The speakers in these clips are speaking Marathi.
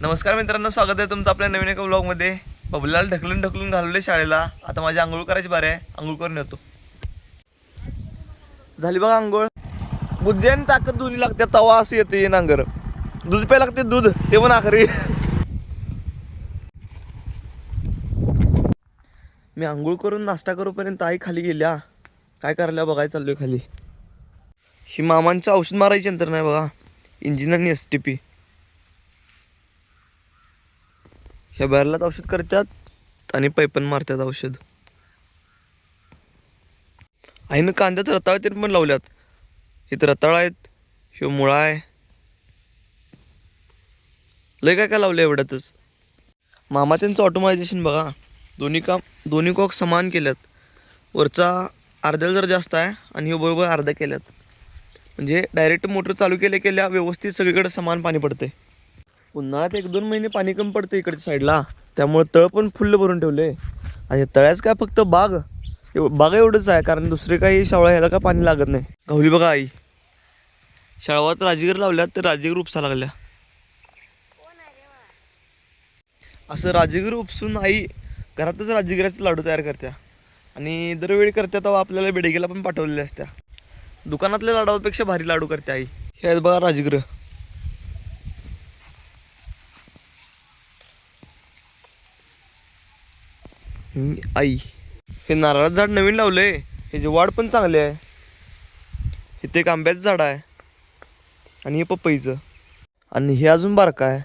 नमस्कार मित्रांनो, स्वागत आहे तुमचं आपल्या नवीन एका व्लॉगमध्ये. बबल्याला ढकलून ढकलून घालवले शाळेला. आता माझी आंघोळ करायची बारी आहे. आंघोळ करून येतो. झाली बघा आंघोळ. बुद्धी आणि ताकद दोन्ही लागते तवा असं येते नांगर. दूध प्यायला लागते, दूध ते पण आखरी. मी आंघोळ करून नाश्ता करूपर्यंत आई खाली गेल्या. काय करायला बघायला चाललोय खाली. ही मामांचं औषध मारायची नंतर नाही बघा, इंजिन आणि STP. ह्या बॅरलात औषध करतात आणि पैपन मारतात औषध. आईनं कांद्यात रताळ ते पण लावल्यात. इथं रताळ आहेत, ह्यो मुळा आहे. लय काय काय लावलं एवढ्यातच. मामा त्यांचं ऑटोमायझेशन बघा. दोन्ही कॉक समान केल्यात. वरचा अर्ध्याला जर जास्त आहे आणि ह्यो बरोबर अर्ध्या केल्यात. म्हणजे डायरेक्ट मोटर चालू केल्या व्यवस्थित सगळीकडे समान पाणी पडते. उन्हाळ्यात 1-2 महिने पाणी कमी पडतं इकडच्या साईडला, त्यामुळे तळ पण फुल्ल भरून ठेवले. आणि तळ्याच काय फक्त बाग एवढंच आहे, कारण दुसरे काही शावळा ह्याला का पाणी लागत नाही. गवली बघा आई. शाळवात राजगिर लावल्यात तर राजगिर उपसा लागल्या. असं राजगिर उपसून आई घरातच राजगिराचे लाडू तयार करत्या. आणि दरवेळी करत्या तेव्हा आपल्याला बेडगेला पण पाठवलेल्या असत्या. दुकानातल्या लाडूपेक्षा भारी लाडू करते आई. हे आहेत बघा राजगिर. आई हे नारळाचं झाड नवीन लावलंय. ह्याची वाढ पण चांगली आहे. इथे एक आंब्याचं झाड आहे आणि हे पपईचं. आणि हे अजून बारकं आहे.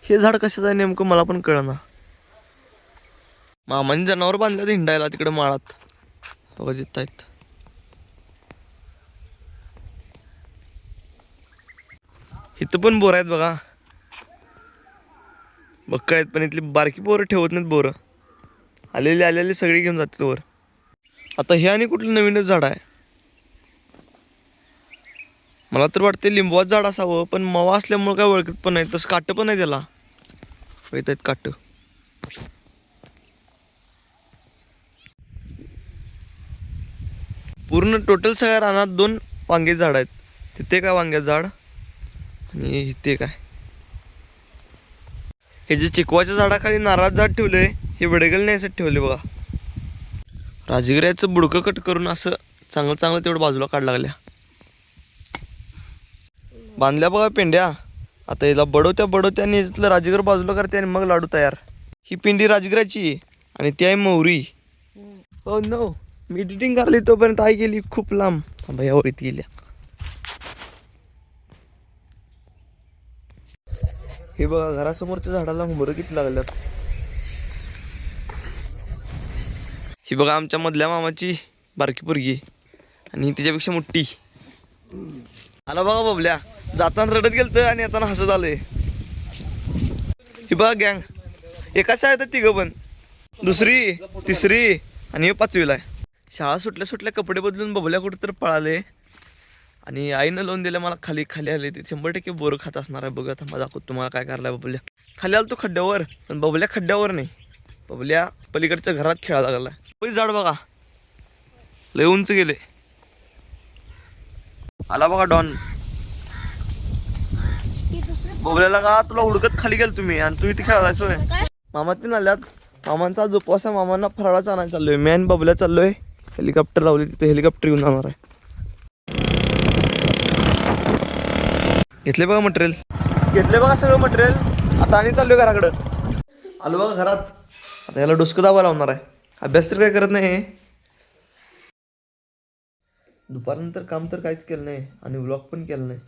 हे झाड कशाचं आहे नेमकं मला पण कळना. मामाने जनावर बांधल्यात हिंडायला तिकडे माळात बघा जिथं आहेत. इथं पण बोर आहेत बघा. बक्कळ आहेत, पण इथली बारकी पोरं ठेवत नाहीत बोरं. आलेले सगळी घेऊन जातात वर. आता हे आणि कुठलं नवीनच झाड आहे. मला तर वाटते लिंबवाचं झाड असावं, पण मवा असल्यामुळे काय ओळखत पण नाही. तसं काटं पण नाही त्याला. येत आहेत काटं. पूर्ण टोटल सगळ्या रानात 2 वांग्याचे झाड आहेत. तिथे काय वांग्याचं झाड आणि इथे काय. हे जे चिकवाच्या झाडाखाली नारळाचं झाड ठेवलंय, हे बेडगेला न्यायसाठी ठेवले बघा. राजगिऱ्याचं बुडकं कट करून असं चांगलं तेवढं बाजूला काढ लागल्या. बांधल्या बघा पेंड्या. आता याला बडवत्या आणि याच्यातलं राजगिर बाजूला करते आणि मग लाडू तयार. ही पिंडी राजगिराची आणि ती आहे मोहरी. हो नो, मी एडिटिंग करली तोपर्यंत आई गेली खूप लांब. भैयावर इथे गेल्या. हे बघा घरासमोरच्या झाडाला हुमरं किती लागल्यात. ही बघा आमच्या मधल्या मामाची बारकी पोरगी आणि तिच्यापेक्षा मोठी. आला बघा बबल्या. जाताना रडत गेलतं आणि येताना हसत आलंय. ही बघा गँग. एका शाळेत 3 पण. 2री 3री आणि हे 5वीला आहे. शाळा सुटल्या कपडे बदलून बबल्या कुठं तर पळाले. आणि आईनं लावून दिलं मला खाली आले. ते 100% बोरं खात असणार आहे. बघा थांबा दाखवतो तुम्हाला काय करायला. बबल्या खाली आला तो खड्ड्यावर, पण बबल्या खड्ड्यावर नाही. बबल्या पलीकडच्या घरात खेळायला लागला. पै झाड बघा लय उंच गेले. आला बघा डॉन. बबल्याला का तुला हुडकत खाली गेल तुम्ही आणि तू इथे खेळायला सोय. मामा तीन आल्यात. मामांचा जो उपवास आहे, मामांना फराळाच आणायला चाललोय. मी आणि बबल्या चाललोय. हेलिकॉप्टर लावली तिथे, हेलिकॉप्टर घेऊन जाणार आहे. घेतले बघा मटेरियल. घेतले बघा सगळं मटेरियल. आता आणि चाललोय घराकडं. आलो बघा घरात. आता याला डोसकं दाबा लावणार आहे. अभ्यास तर काय करत नाही. दुपारनंतर काम तर काहीच केलं नाही आणि व्लॉग पण केलं नाही.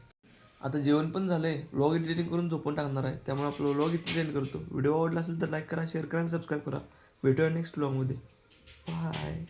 आता जेवण पण झालंय. व्लॉग एडिटिंग करून झोपून टाकणार आहे. त्यामुळे आपलं व्लॉग इथे एंड करतो. व्हिडिओ आवडला असेल तर लाईक करा, शेअर करा आणि सबस्क्राईब करा. भेटूया नेक्स्ट व्लॉगमध्ये. बाय.